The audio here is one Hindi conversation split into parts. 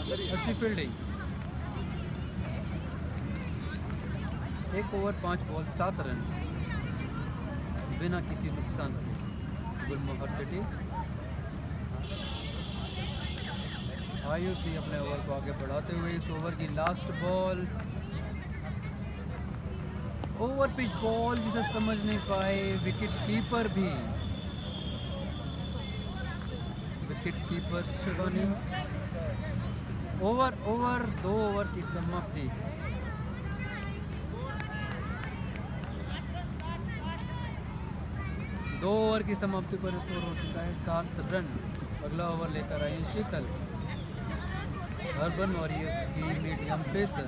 अच्छी फील्डिंग। 1 ओवर 5 बॉल 7 रन बिना किसी नुकसान के गुलमोहर सिटी। आयुषी अपने ओवर को आगे बढ़ाते हुए इस ओवर की last ball, over pitch ball जिसे समझ नहीं पाए विकेट कीपर भी। Wicket keeper Shivani. Over 2 over की समाप्ति। दो ओवर की समाप्ति पर स्कोर हो चुका है 7 रन। अगला ओवर लेकर आई शीतल, अर्बन वॉरियर्स की मीडियम पेसर।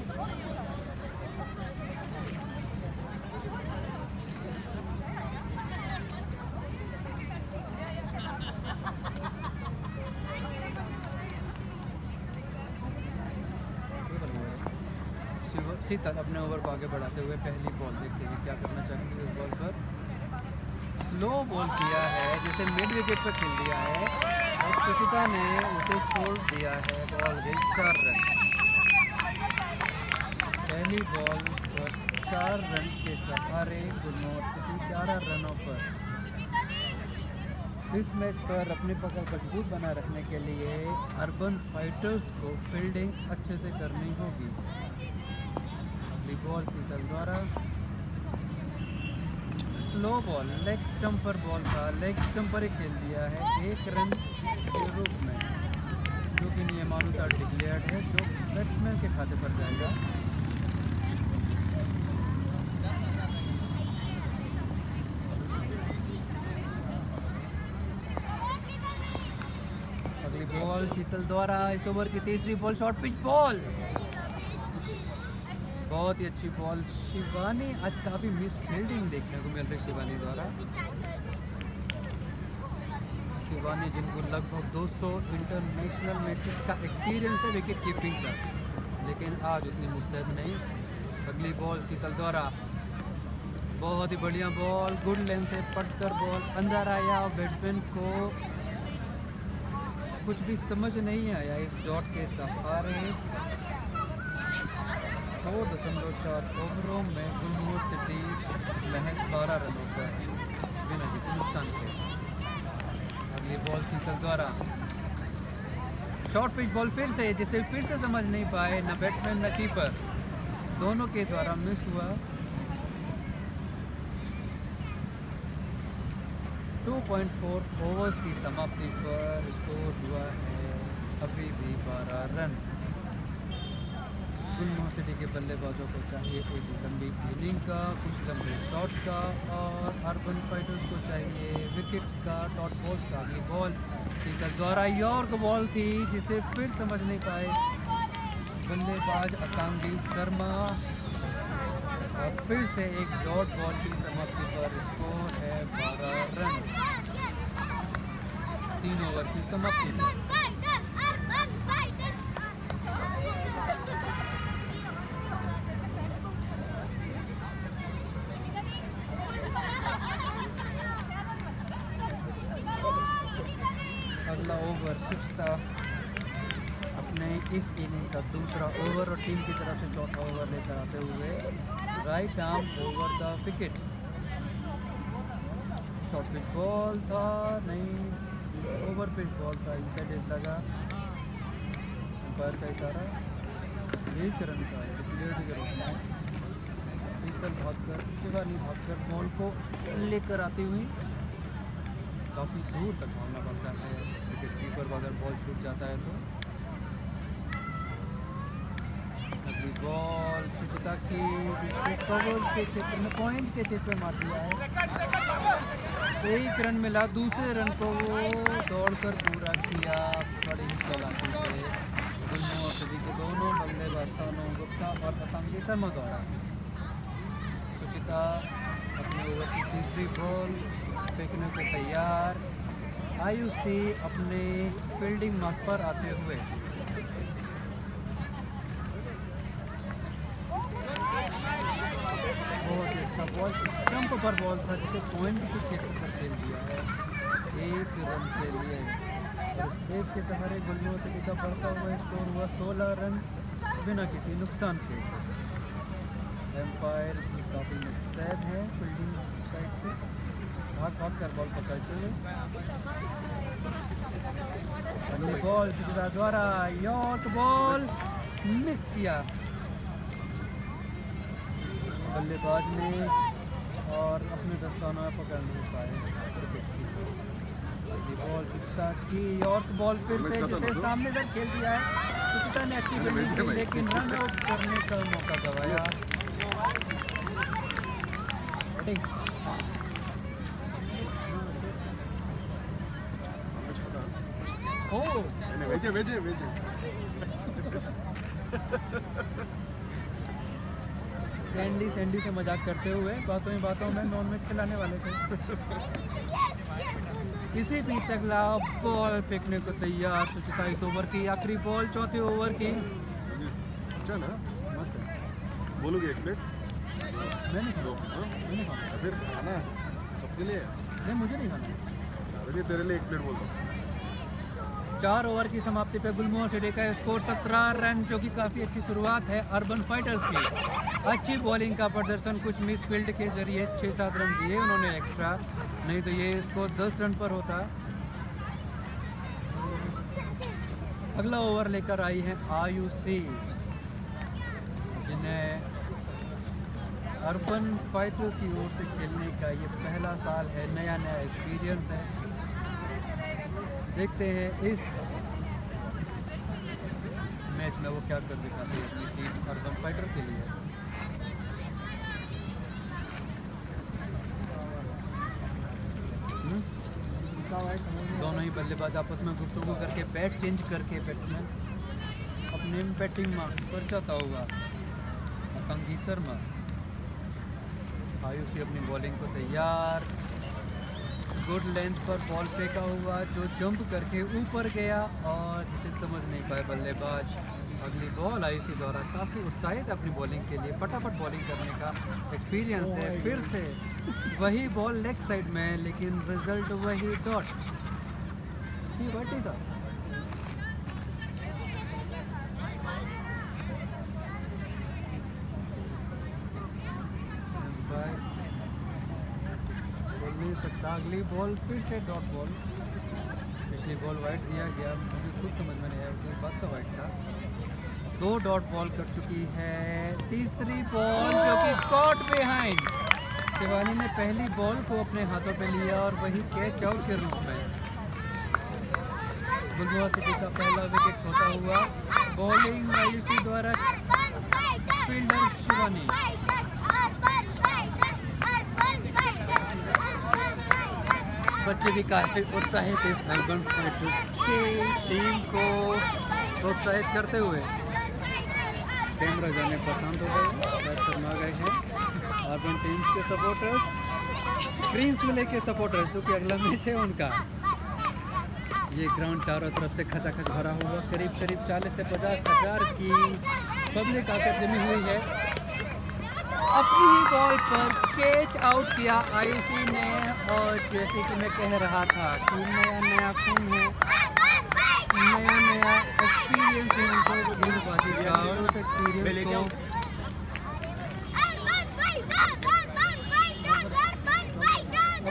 शीतल अपने ओवर को आगे बढ़ाते हुए पहली बॉल देखते हैं क्या करना चाहेंगे इस बॉल पर। स्लो बॉल किया है, जैसे मिड विकेट पर खेल दिया है और सुचिता ने उसे छोड़ दिया है। बॉल गई 4 रन। पहली बॉल पर 4 रन के सहारे गुलमोहर सिटी 11 रनों पर। इस मैच पर अपनी पकड़ मजबूत बना रखने के लिए अर्बन फाइटर्स को फील्डिंग अच्छे से करनी होगी। अगली बॉल शीतल द्वारा। स्लो बॉल, लेग स्टंप पर बॉल था, लेग स्टंप पर ही खेल दिया है 1 रन के रूप में, जो कि नियमानुसार डिक्लेयर्ड है, जो बैट्समैन के खाते पर जाएगा। अगली बॉल शीतल द्वारा। इस ओवर की तीसरी बॉल शॉर्ट पिच बॉल, बहुत ही अच्छी बॉल। शिवानी, आज काफ़ी मिस फील्डिंग देखने को मिल रही शिवानी द्वारा। शिवानी जिनको लगभग 200 इंटरनेशनल मैचेस का एक्सपीरियंस है विकेट कीपिंग का, लेकिन आज उतनी मुस्तैद नहीं। अगली बॉल शीतल द्वारा, बहुत ही बढ़िया बॉल, गुड लेंथ से पटकर बॉल अंदर आया और बैट्समैन को कुछ भी समझ नहीं आया इस डॉट के सहारे। 2.4 ओवरों में गुलमोहर सिटी महज 12 रनों पर बिना किसी नुकसान के। अगली बॉल शीतल द्वारा, शॉर्ट पिच बॉल फिर से, जिसे फिर से समझ नहीं पाए न बैट्समैन न कीपर, दोनों के द्वारा मिस हुआ। 2.4 ओवर्स की समाप्ति पर स्कोर हुआ है अभी भी 12 रन। गुलमोहर सिटी के बल्लेबाजों को चाहिए एक लंबी इनिंग का, कुछ लंबे शॉट्स का, और अर्बन फाइटर्स को चाहिए विकेट्स का, डॉट बॉल्स का। अगली बॉल शीतल द्वारा यॉर्क बॉल थी, जिसे फिर समझ नहीं पाए बल्लेबाज आकांक्षी शर्मा, और फिर से एक डॉट बॉल की समाप्ति पर स्कोर है 12 रन 3 ओवर की समाप्ति में। अगला ओवर सुचिता अपने इस इनिंग का दूसरा ओवर और टीम की तरफ से चौथा ओवर लेकर आते हुए right arm over the wicket. Short pitch ball था, नहीं, ओवर पिच बॉल था, इनसाइड एज लगा, अंपायर का इशारा, 1 रन का डिक्लेयर्ड के रूप में। शीतल भागकर, शिवानी भागकर बॉल को लेकर आती हुई, काफ़ी दूर तक भागना पड़ता है विकेट कीपर को अगर बॉल छूट जाता है तो। अगली बॉल सुचिता की, कवर्स के क्षेत्र में, पॉइंट के क्षेत्र में मार दिया है। 1 रन मिला, दूसरे रन को वो दौड़कर पूरा किया बड़ी चालाकी से गुलमोहर सिटी के दोनों बल्लेबाज सोनू गुप्ता और आकांक्षी शर्मा द्वारा। सुचिता अपने ओवर की तीसरी बॉल फेंकने को तैयार। आयुषी अपने फील्डिंग मार्क पर आते हुए बहुत अच्छा बॉल, स्टंप पर बॉल था, जिसे पॉइंट के क्षेत्र पर खेल दिया है 1 रन के लिए। और इस एक के सहारे गुलमोहर सिटी का बढ़ता हुआ स्कोर हुआ 16 रन बिना किसी नुकसान के। एम्पायर काफ़ी मुस्तैद है फील्डिंग साइड से, भाग कर बॉल पकड़ते हुए। पहली बॉल सुचिता द्वारा यॉर्क बॉल मिस किया बल्लेबाज ने और अपने दस्तानों में पकड़ नहीं पाए विकेट की। पहली बॉल सुचिता की यॉर्क बॉल फिर से जिसे सामने से खेल दिया है। सुचिता ने अच्छी फील्डिंग की लेकिन रन आउट करने का मौका गंवाया। सैंडी से मजाक करते हुए बातों में नॉन वेज खिलाने वाले थे। इसी बीच अगला बॉल फेंकने को तैयार सुचिता इस ओवर की आखिरी बॉल चौथे ओवर की। अच्छा ना, मस्त है। बोलोगे एक प्लेट? मैं नहीं खाऊंगा। फिर खाना सबके लिए? नहीं, मुझे नहीं खाना। तेरे लिए एक प्लेट बोलता हूँ। 4 ओवर की समाप्ति पे गुलमोहर सिटी का स्कोर 17 रन, जो कि काफ़ी अच्छी शुरुआत है अर्बन फाइटर्स की। अच्छी बॉलिंग का प्रदर्शन, कुछ मिस फील्ड के जरिए 6-7 रन दिए उन्होंने एक्स्ट्रा, नहीं तो ये स्कोर 10 रन पर होता। अगला ओवर लेकर आई है आयुषी, जिन्हें अर्बन फाइटर्स की ओर से खेलने का ये पहला साल है, नया एक्सपीरियंस है। देखते हैं इस मैच में वो क्या कर दिखाते हैं अपनी टीम अर्बन फाइटर के लिए। दोनों ही बल्लेबाज आपस में गुफ्तगू करके बैट चेंज करके बैट्समैन अपने बैटिंग मार्क्स पर जाता हुआ। आकांक्षी शर्मा, आयुषी अपनी बॉलिंग को तैयार, गुड लेंथ पर बॉल फेंका हुआ जो जंप करके ऊपर गया और जिसे समझ नहीं पाए बल्लेबाज। अगली बॉल आयुषी द्वारा काफ़ी उत्साहित है अपनी बॉलिंग के लिए, फटाफट बॉलिंग करने का एक्सपीरियंस है। फिर से वही बॉल लेग साइड में, लेकिन रिजल्ट वही डॉट ही था। नहीं सकता। अगली बॉल फिर से डॉट बॉल, पिछली बॉल वाइड दिया गया, मुझे खुद समझ में नहीं आया उस बात का वाइड था। 2 डॉट बॉल कर चुकी है। तीसरी बॉल जो कि कॉट बिहाइंड, शिवानी ने पहली बॉल को अपने हाथों पे लिया और वही कैच आउट के रूप में। गुलमोहर सिटी का पहला विकेट होता हुआ। बॉलिंग आयुषी द्वारा, फील्डर शिवानी। बच्चे भी काफ़ी उत्साहित इस अर्बन फाइटर्स की टीम को प्रोत्साहित करते हुए। कैमरा जाने पसंद हो गए, शर्मा गए हैं अर्बन टीम्स के सपोर्टर्स, ग्रीन्स विले के सपोर्टर्स, जो कि अगला मैच है उनका। ये ग्राउंड चारों तरफ से खचाखच भरा हुआ, करीब 40 से 50 हज़ार की पब्लिक आकर जमी हुई है। अपनी ही बॉल पर कैच आउट किया आयुषी ने, और जैसे कि मैं कह रहा था कि नया खून है, नया एक्सपीरियंस है उनको गेंदबाजी का, और उस एक्सपीरियंस को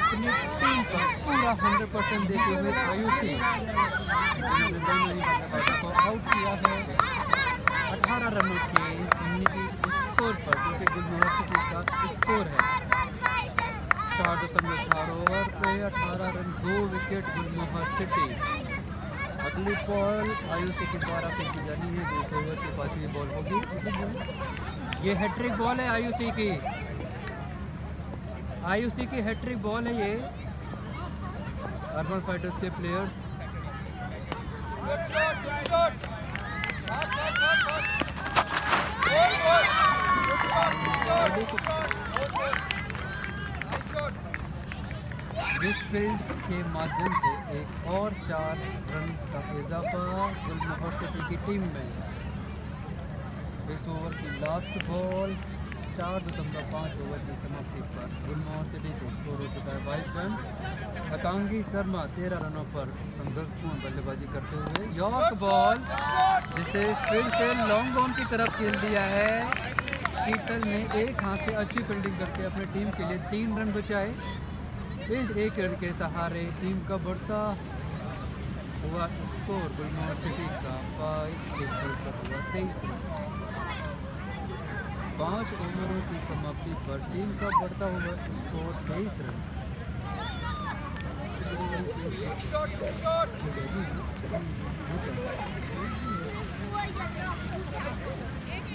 अपनी टीम का पूरा 100% देते हुए आयुषी को आउट किया है 18 रनों के स्कोर पर, जो कि गुलमोहर सिटी का स्कोर है। 4.4 ओवर पे 18 रन, 2 विकेट गुलमोहर सिटी। अगली बॉल आयुषी के द्वारा फेंकी जानी है, 2 ओवर की 5वीं बॉल होगी। ये हैट्रिक बॉल है आयुषी की, हैट्रिक बॉल है ये अर्बन फाइटर्स के प्लेयर्स। मिडफील्ड के माध्यम से एक और 4 रन का इजाफा गुलमोहर सिटी की टीम में। इस ओवर की लास्ट बॉल 4.5 ओवर की समाप्ति पर गुलमोहर सिटी को स्कोर हो चुका है 22 रन। आकांगी शर्मा 13 रनों पर संघर्षपूर्ण बल्लेबाजी करते हुए यॉर्क बॉल जिसे फिर से लॉन्ग ऑन की तरफ खेल दिया है। शीतल ने एक हाथ से अच्छी फील्डिंग करके अपनी टीम के लिए 3 रन बचाए। इस एक रन के सहारे टीम का बढ़ता हुआ स्कोर गुलमोहर सिटी का 22 से बढ़कर हुआ 23 रन। 5 ओवरों की समाप्ति पर टीम का बढ़ता हुआ स्कोर 23 रन।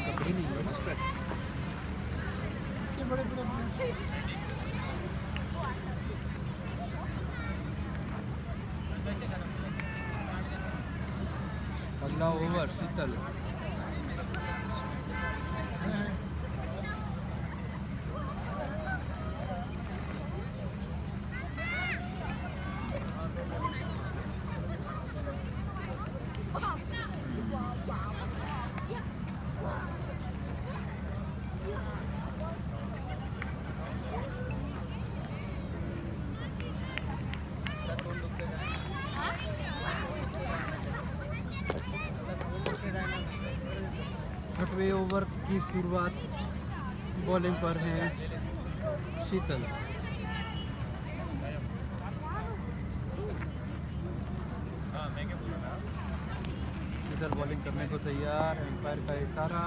कभी नहीं है बड़े अगला ओवर शीतल छठवें ओवर की शुरुआत बॉलिंग पर है शीतल। शीतल बॉलिंग करने को तैयार। एम्पायर का इशारा।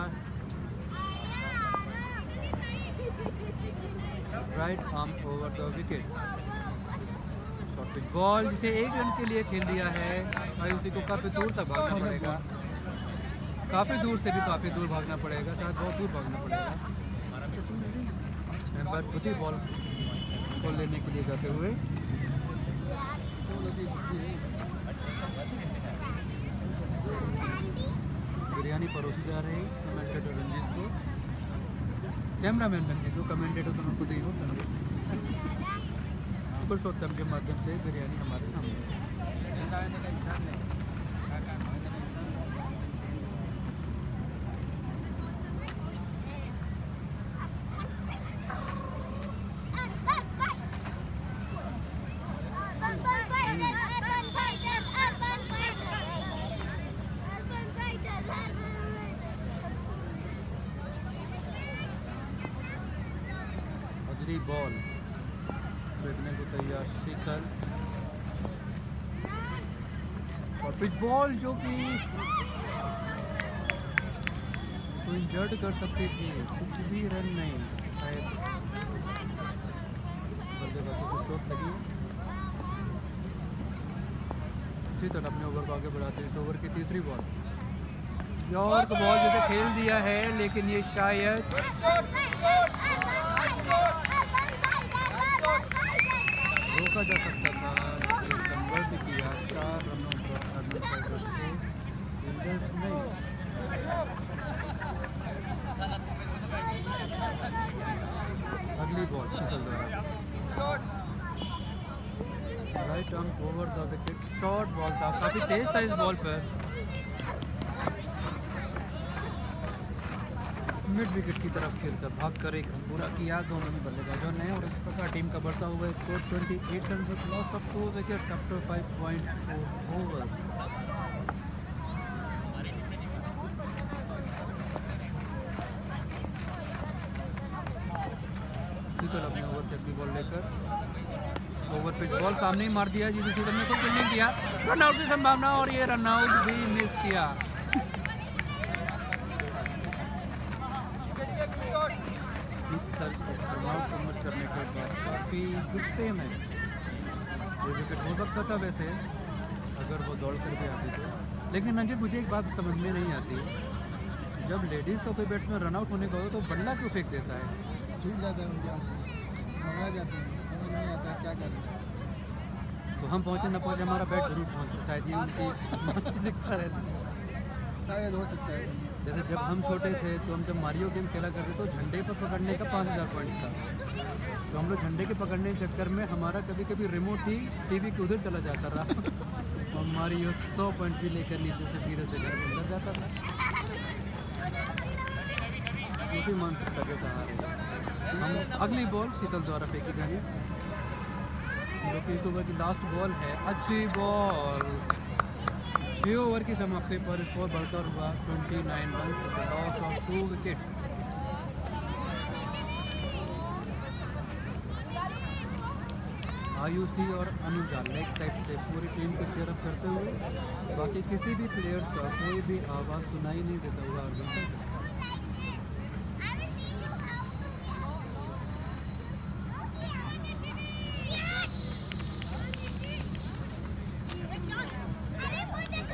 Right arm over the wicket. Short pitch ball जिसे 1 रन के लिए खेल दिया है। आयुषी को काफी दूर तक भागना पड़ेगा। काफ़ी दूर से भी काफ़ी दूर भागना पड़ेगा। शायद बहुत दूर भागना पड़ेगा। एम्पायर खुद ही बॉल को लेने के लिए जाते हुए बिरयानी परोसी जा रही कमेंटेटर रंजीत को। कैमरामैन रंजीत को, कमेंटेटर तो खुद ही हो समझे। पुरुषोत्तम के माध्यम से बिरयानी हमारे सामने। बॉल फेंकने को तैयार शीतल। और पिच बॉल जो कि तो इंजर्ड कर सकती थी। कुछ भी रन नहीं। शायद बल्लेबाजों को चोट लगी। शीतल अपने ओवर को आगे बढ़ाते हैं। इस ओवर की तीसरी बॉल यॉर्क बॉल जैसे खेल दिया है, लेकिन ये शायद रोका जा सकता था। कन्वर्ट किया 4 रनों पर फील्डर्स नहीं। अगली बॉल शीतल द्वारा right arm over the wicket. Short ball था, काफ़ी तेज था इस बॉल पर। मिड विकेट की तरफ खेलकर भागकर एक रन पूरा किया दोनों ही बल्लेबाजों ने। और इस प्रकार टीम का बढ़ता हुआ score 28 run with loss of 2 wicket after 5.4 over. Sheetal अपने ओवर से अगली बॉल लेकर ओवर पिच बॉल सामने ही मार दिया जिसे शीतल ने खुद फील्डिंग किया। रन आउट की संभावना और ये रन आउट भी मिस किया। समझ करने के बाद काफ़ी गुस्से में ये विकेट हो सकता था वैसे अगर वो दौड़ कर भी आती तो। लेकिन रंजीत मुझे एक बात समझ में नहीं आती, जब लेडीज़ का कोई बैट्समैन रन आउट होने का हो तो बल्ला क्यों फेंक देता है? छूट जाता है उनके हाथ से, मंगवा जाते हैं, समझ नहीं आता क्या करें। तो हम पहुँचे न पहुँचे हमारा बैट जरूर पहुँचे। शायद ये उनकी मानसिकता रहती है। शायद हो सकता है। जैसे जब हम छोटे थे तो हम जब मारियो गेम खेला करते तो झंडे पर पकड़ने का 5000 पॉइंट था। तो हम लोग झंडे के पकड़ने के चक्कर में हमारा कभी कभी रिमोट ही टीवी के उधर चला जाता रहा और मारियो 100 पॉइंट भी लेकर नीचे से धीरे से घर अंदर जाता था। उसी मानसिकता के सहारे हम अगली बॉल शीतल द्वारा फेंकी जानी, जो कि इस ओवर की लास्ट बॉल है। अच्छी बॉल। 6 ओवर की समाप्ति पर स्कोर बढ़कर हुआ 29 run, loss of 2 wicket. Ayushi और अनुजा लेग साइड से पूरी टीम को चेयर अप करते हुए, बाकी किसी भी प्लेयर्स का कोई भी आवाज़ सुनाई नहीं देता हुआ अर्जुन।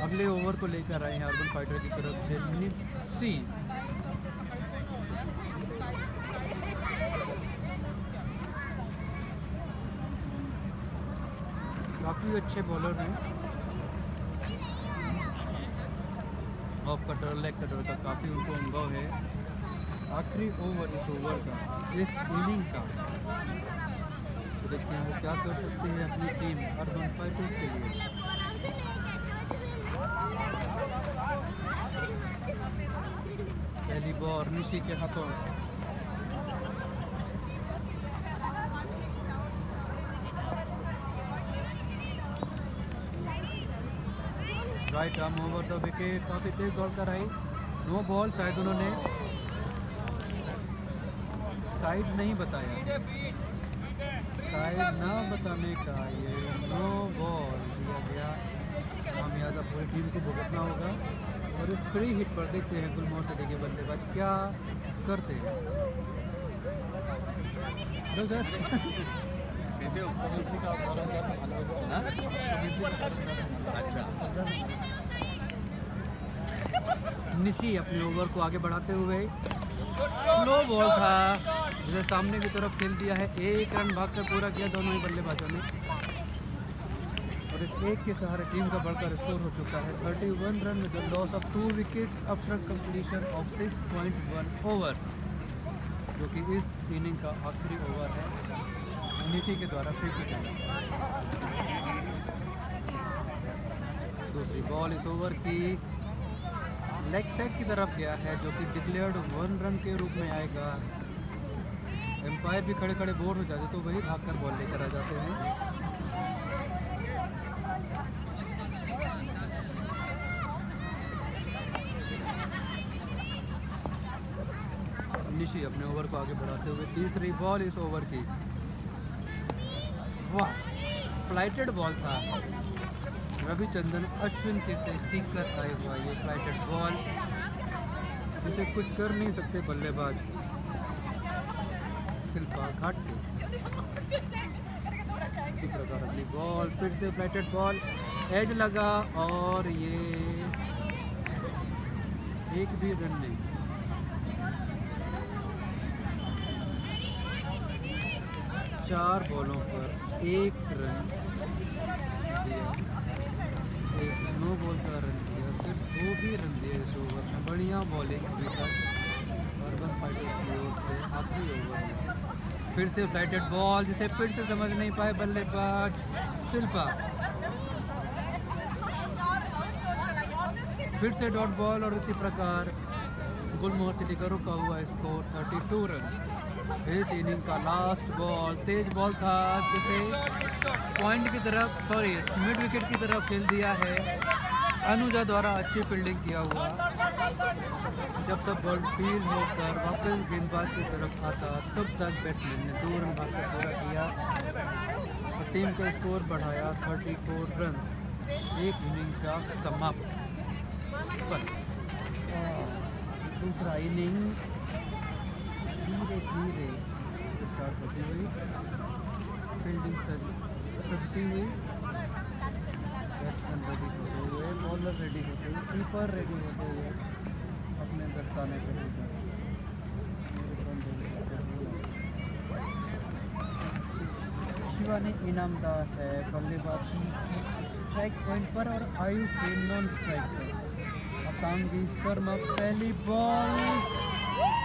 अगले ओवर को लेकर आए हैं अर्बन फाइटर की तरफ से निसी। काफ़ी अच्छे बॉलर हैं। ऑफ कटर लेग कटर का काफ़ी उनको अनुभव है। आखिरी ओवर इस ओवर का, इस इनिंग का, तो देखते हैं वो क्या कर सकते हैं अपनी टीम अर्बन फाइटर्स के लिए। पहली बॉल निशी के हाथों। Right arm over the wicket, काफ़ी तेज दौड़ कर आई। नो बॉल, शायद उन्होंने साइड नहीं बताया, शायद ना बताने का ये नो बॉल दिया गया। खामियाजा पूरी टीम को भुगतना होगा। और इस फ्री हिट पर देखते हैं गुलमोहर सिटी के बल्लेबाज क्या करते हैं। निसी अपने ओवर को आगे बढ़ाते हुए, स्लो बॉल था जिसे सामने की तरफ खेल दिया है। 1 रन भागकर पूरा किया दोनों ही बल्लेबाजों ने, और इस एक के सहारे टीम का बढ़कर स्कोर हो चुका है 31 run with loss of 2 wickets after completion of 6.1 overs, जो कि इस इनिंग का आखिरी ओवर है निशी के द्वारा फेंकी गई। दूसरी बॉल इस ओवर की लेग साइड की तरफ गया है, जो कि डिक्लेयर्ड 1 रन के रूप में आएगा। एम्पायर भी खड़े खड़े बोर हो जाते तो वही भागकर बॉल लेकर आ जाते हैं। निशी अपने ओवर को आगे बढ़ाते हुए, तीसरी बॉल इस ओवर की। वाह, फ्लाइटेड बॉल था। रविचंद्रन अश्विन के से सीख कर आए हुआ ये फ्लाइटेड बॉल, जिसे कुछ कर नहीं सकते बल्लेबाज शिल्पा घाट के। इसी प्रकार अगली बॉल फिर से फ्लाइटेड बॉल, एज लगा और ये एक भी रन नहीं। चार बॉलों पर 1 रन दिया, एक नो बॉल का रन दिया, सिर्फ 2 भी रन दिए इस ओवर में। बढ़िया बॉलिंग अभी तक अर्बन फाइटर्स की ओर से। आखिरी ओवर में फिर से फ्लाइटेड बॉल, जिसे फिर से समझ नहीं पाए बल्लेबाज शिल्पा। फिर से डॉट बॉल, और इसी प्रकार गुलमोहर सिटी का रुका हुआ स्कोर 32 रन। इस इनिंग का लास्ट बॉल तेज बॉल था, जिसे पॉइंट की तरफ, सॉरी मिड विकेट की तरफ खेल दिया है अनुजा द्वारा। अच्छी फील्डिंग किया हुआ। जब तक बॉल फील्ड होकर वापस गेंदबाज की तरफ आता, तब तक बैट्समैन ने 2 रन भागकर पूरा किया और टीम का स्कोर बढ़ाया 34 रन। एक इनिंग का समाप्त पर दूसरा इनिंग धीरे धीरे स्टार्ट होती हुई, फील्डिंग सजती हुई, बैट्समैन रेडी होते हुए, बॉलर रेडी होते हुए, कीपर रेडी होते हुए अपने दस्ताने पर शिवानी इनामदार है बल्लेबाजी की स्ट्राइक पॉइंट पर, और आयुष से नॉन स्ट्राइक पर। अकांगी शर्मा पहली बॉल,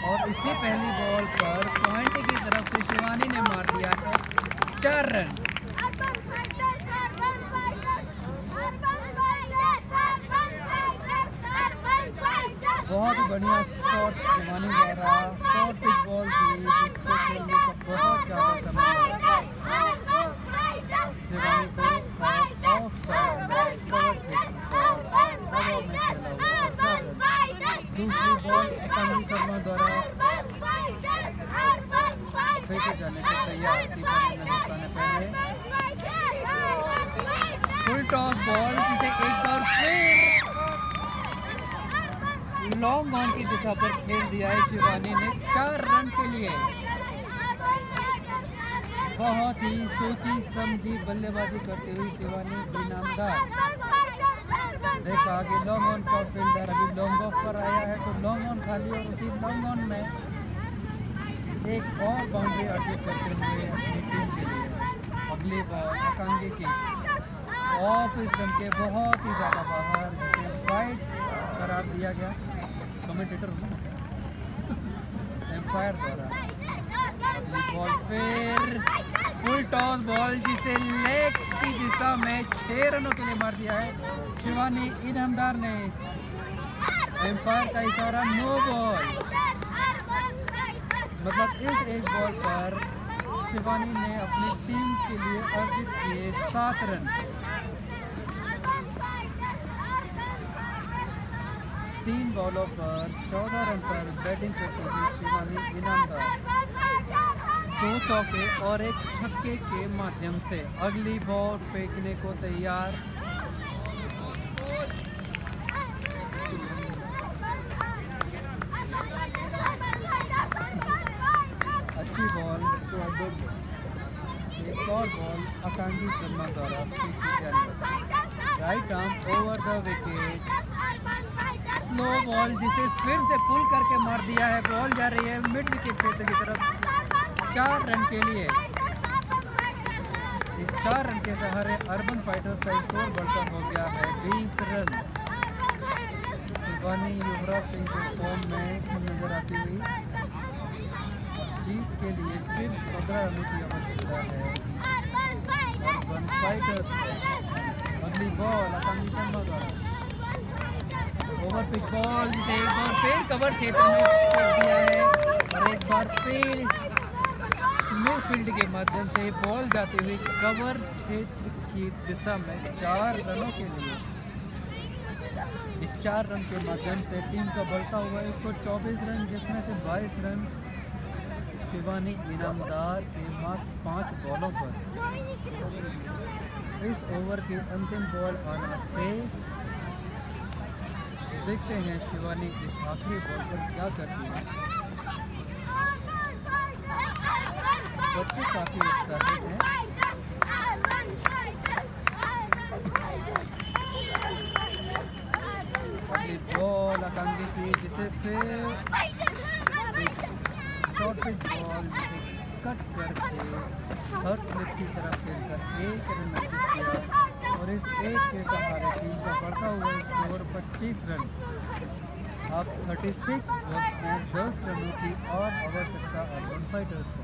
और इसी पहली बॉल पर पॉइंट की तरफ से शिवानी ने मार दिया है 4 रन। बहुत बढ़िया शॉट शिवानी द्वारा, शॉर्ट पिच बॉल थी जिसको खेलने का बहुत ज़्यादा समय लगा। शिवानी को ऑफ साइड कवर से हवा में खेला हुआ दूसरी बॉल आकांक्षी शर्मा द्वारा फेंके जाने के तैयार थी हिंदुस्तान ने पहले फुल टॉस बॉल जिसे एक बार फिर लॉन्ग ऑन की दिशा पर खेल दिया है शिवानी ने 4 रन के लिए। बहुत ही सोची समझी बल्लेबाजी करते हुए शिवानी इनामदार। देखा कि लॉन्ग ऑन का फील्डर अभी लॉन्ग ऑफ पर आया है तो लॉन्ग ऑन खाली और उसी लॉन्ग ऑन में एक और बाउंड्री अर्जित करते हुए अपनी टीम के लिए अगली बॉल आकांक्षी की ऑफ स्टंप के बहुत ही ज़्यादा बाहर जिसे वाइड करार दिया गया कमेंटेटर एम्पायर द्वारा। अगली बॉल फिर फुल टॉस बॉल जिसे लेग की दिशा में 6 रनों के लिए मार दिया है शिवानी इनामदार ने। एम्पायर का इशारा नो बॉल, मतलब इस एक बॉल पर शिवानी ने अपनी टीम के लिए अर्जित किए 7 रन। 3 बॉलों पर 14 रन पर बैटिंग करती हुई शिवानी इनामदार 2 चौके और 1 छक्के के माध्यम से अगली बॉल फेंकने को तैयार। अच्छी बॉल, एक और बॉल आकांक्षी शर्मा द्वारा फेंकी जाने right arm over the wicket. Slow ball जिसे फिर से पुल करके मार दिया है। बॉल जा रही है मिड विकेट क्षेत्र की तरफ 4 रन के लिए। इस 4 रन के सहारे अर्बन फाइटर्स का स्कोर बढ़कर हो गया है 20 रन। शिवानी युवराज सिंह के फॉर्म में नजर आती हुई जीत के लिए सिर्फ 15 रनों की आवश्यकता है अर्बन फाइटर्स को। अगली बॉल आकांक्षी शर्मा द्वारा ओवर पिच बॉल जिसे एक बार फिर कवर क्षेत्र में कर दिया है और एक बार फिर नो फील्ड के माध्यम से बॉल जाती हुई कवर क्षेत्र की दिशा में 4 रनों के लिए। इस 4 रन के माध्यम से टीम का बढ़ता हुआ इसको 24 रन जिसमें से 22 रन शिवानी इनामदार के मात्र 5 बॉलों पर। इस ओवर की अंतिम बॉल आना शेष। देखते हैं शिवानी इस आखिरी बॉल पर क्या करती है। बच्चे काफ़ी एक्साइटेड हैं। अगली बॉल आकांक्षी की जिसे फिर शॉर्ट पिच बॉल जिसे कट करके हर स्लिप की तरफ खेलकर 1 रन अर्जित किया और इस एक के सहारे टीम का बढ़ता हुआ स्कोर 25 रन। अब 36 बॉल्स में 10 रनों की और आवश्यकता अर्बन फाइटर्स को।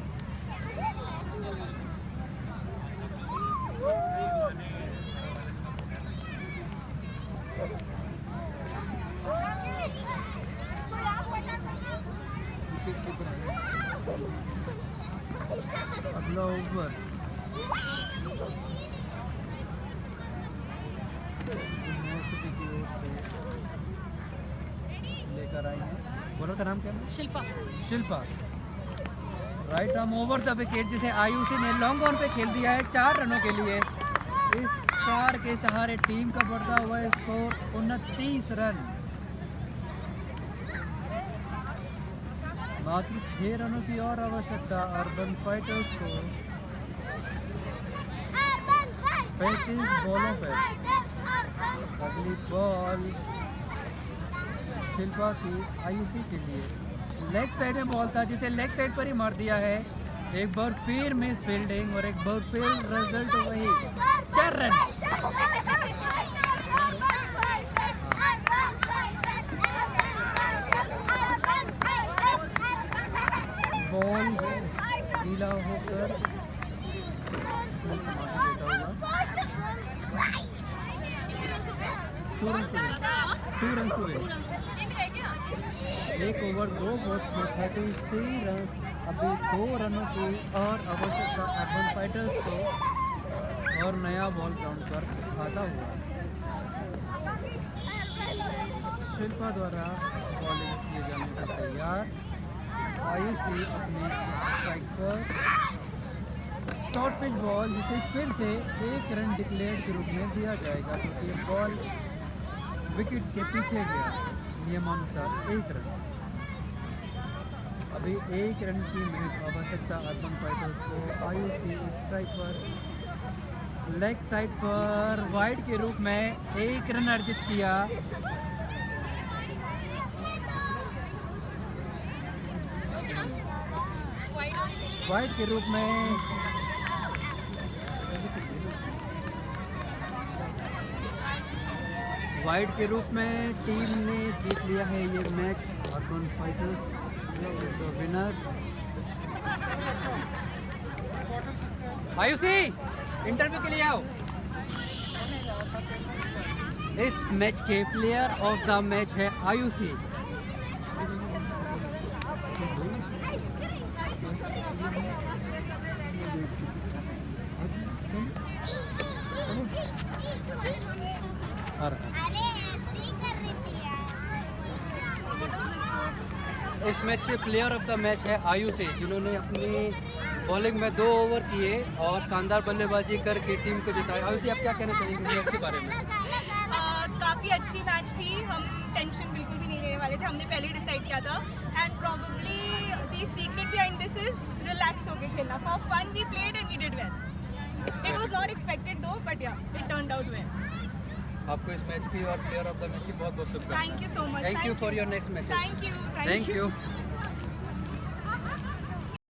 अगला ओवर यूनिवर्सिटी की ओर से लेकर आई हैं। बोलो का नाम क्या है? Shilpa. Shilpa. Right arm over the wicket जिसे आयुषी ने लॉन्ग ऑन पे खेल दिया है 4 रनों के लिए। इस 4 के सहारे टीम का बढ़ता हुआ स्कोर 29 रन। मात्र 6 रनों की और आवश्यकता अर्बन फाइटर्स को 35 बॉलों पर। अगली बॉल शिल्पा की आयुषी के लिए लेग साइड में बॉल था जिसे लेग साइड पर ही मार दिया है। एक बार फिर मिस फील्डिंग और एक बार फिर रिजल्ट वही 4 रन। बॉल ढीला होकर टू रन एक ओवर 2 बॉल्स में 33 रन। अभी 2 रनों की और आवश्यकता अर्बन फाइटर्स को, और नया बॉल ग्राउंड पर आता हुआ शिल्पा द्वारा बॉलिंग किए जाने का तैयार। आयुषी अपने स्ट्राइक पर शॉर्ट पिच बॉल, जिसे फिर से 1 रन डिक्लेयर के रूप में दिया जाएगा क्योंकि बॉल विकेट के पीछे गया। नियमानुसार 1 रन। अभी 1 रन की महज आवश्यकता अर्बन फाइटर्स को। आयुषी स्ट्राइक पर लेग साइड पर वाइड के रूप में 1 रन अर्जित किया। वाइड के रूप में टीम ने जीत लिया है ये match. Urban fighters is the winner. Ayushi interview के लिए आओ। इस मैच के प्लेयर ऑफ द मैच है आयुषी। इस मैच के प्लेयर ऑफ द मैच है आयुषी, जिन्होंने अपनी बॉलिंग में 2 ओवर किए और शानदार बल्लेबाजी करके टीम को जिताया। आयुषी, आप क्या कहना चाहेंगे मैच के बारे में? काफ़ी अच्छी मैच थी। हम टेंशन बिल्कुल भी नहीं लेने वाले थे, हमने पहले ही डिसाइड किया था। And probably the secret behind this is relax होके खेलना। For fun we played and we did well. It was not expected though, but yeah it turned out well. आपको इस मैच की और प्लेयर ऑफ द मैच की बहुत बहुत शुभकामनाएं। Thank you so much. Thank you for your next match. Thank you. Thank you.